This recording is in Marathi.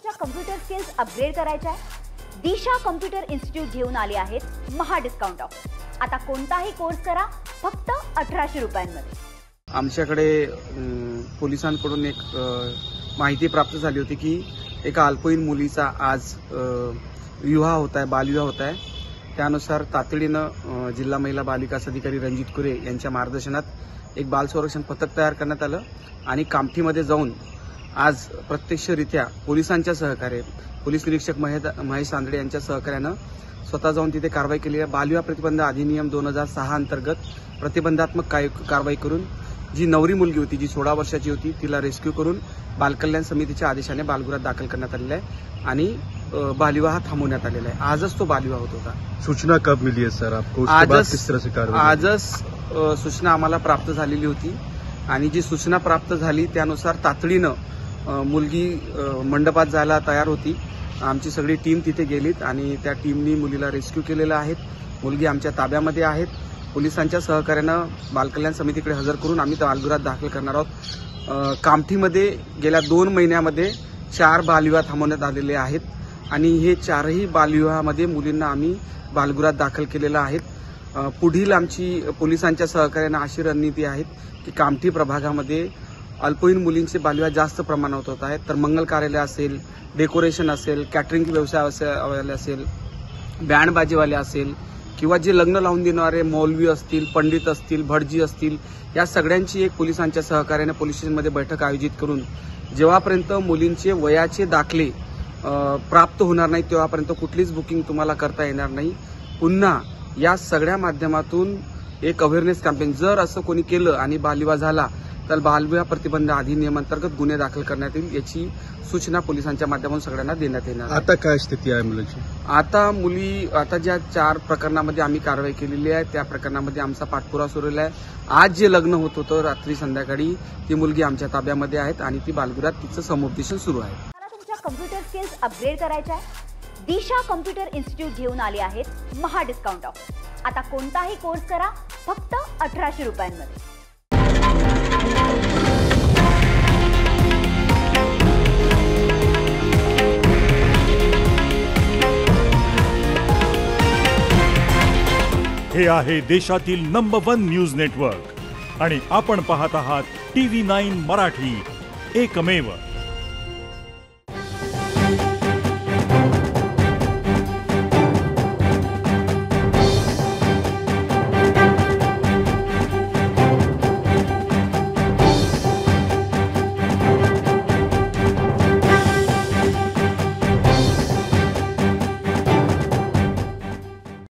तुमच्या कम्प्युटर स्किल्स अपग्रेड करायच्या आहे? दिशा कम्प्युटर इन्स्टिट्यूट घेऊन आले आहेत महा डिस्काउंट ऑफर. आता कोणताही कोर्स करा फक्त 1800 रुपयांमध्ये. आमच्याकडे पोलिसांकडून एक माहिती प्राप्त झाली होती की एका अल्पवयीन मुलीचा आज विवाह होत आहे, बालविवाह होत आहे. त्यानुसार तातडीनं जिल्हा महिला बालविकास अधिकारी रणजित कुरे यांच्या मार्गदर्शनात एक बाल संरक्षण पथक तयार करण्यात आलं आणि कामठीमध्ये जाऊन आज प्रत्यक्षरित्या पोलिसांच्या सहकार्य, पोलीस निरीक्षक महेश आंधळे यांच्या सहकार्यानं स्वतः जाऊन तिथे कारवाई केली आहे. बालविवाह प्रतिबंध अधिनियम 2006 अंतर्गत प्रतिबंधात्मक कारवाई करून जी नवरी मुलगी होती, जी 16 वर्षाची होती, तिला रेस्क्यू करून बालकल्याण समितीच्या आदेशाने बालगृहात दाखल करण्यात आलेला आहे आणि बालविवाह थांबवण्यात आलेला आहे. आजच तो बालविवाह होत होता. सूचना कब मिली है सर आपको? आजच सूचना आम्हाला प्राप्त झालेली होती आणि जी सूचना प्राप्त झाली त्यानुसार तातडीनं मुलगी मंडपात जायला तयार होती. आमची सगळी टीम तिथे गेलीत आणि त्या टीमनी मुलीला रेस्क्यू केलेलं आहे. मुलगी आमच्या ताब्यामध्ये आहेत. पोलिसांच्या सहकार्यानं बालकल्याण समितीकडे हजर करून आम्ही बालगृहात दाखल करणार आहोत. कामठीमध्ये गेल्या 2 महिन्यामध्ये 4 बालविवाह थांबवण्यात आलेले आहेत आणि हे 4ही बालविवाहामध्ये मुलींना आम्ही बालगृहात दाखल केलेलं आहे. पुढील आमची पोलिसांच्या सहकार्यानं अशी रणनीती आहे की कामठी प्रभागामध्ये अल्पवयीन मुलींचे बालविवाह जास्त प्रमाणात होत आहेत. तर मंगल कार्यालय असेल, डेकोरेशन असेल, कॅटरिंग व्यवसाय असेल, बँडबाजीवाले असेल किंवा जे लग्न लावून देणारे मौलवी असतील, पंडित असतील, भटजी असतील, या सगळ्यांची एक पोलिसांच्या सहकार्याने पोलीस स्टेशनमध्ये बैठक आयोजित करून जेव्हापर्यंत मुलींचे वयाचे दाखले प्राप्त होणार नाही तेव्हापर्यंत कुठलीच बुकिंग तुम्हाला करता येणार नाही. पुन्हा या सगळ्या माध्यमातून एक अवेअरनेस कॅम्पेन, जर असं कोणी केलं आणि बालविवाह झाला तर बालविवाह प्रतिबंध अधिनियम अंतर्गत गुन्हे दाखल करण्यात येईल, याची सूचना पोलिसांच्या माध्यमातून सगळ्यांना देण्यात येणार. आता काय स्थिती आहे मुलीची? आता ज्या 4 प्रकरणामध्ये आम्ही कारवाई केलेली आहे त्या प्रकरणामध्ये आमचा पाठपुरावा सुरू आहे. आज जे लग्न होत होतं रात्री संध्याकाळी, ती मुलगी आमच्या ताब्यामध्ये आहेत आणि ती बालगृहात तिचं समुपदेशन सुरू आहे. तुमच्या कम्प्युटर स्किल्स अपग्रेड करायच्या आहे? दिशा कम्प्युटर इन्स्टिट्यूट घेऊन आले आहेत महा डिस्काउंट ऑफर. आता कोणताही कोर्स करा फक्त 1800 रुपयांमध्ये. हे आहे देशातील नंबर 1 न्यूज नेटवर्क आणि आपण पाहत आहात TV9 मराठी, एकमेव.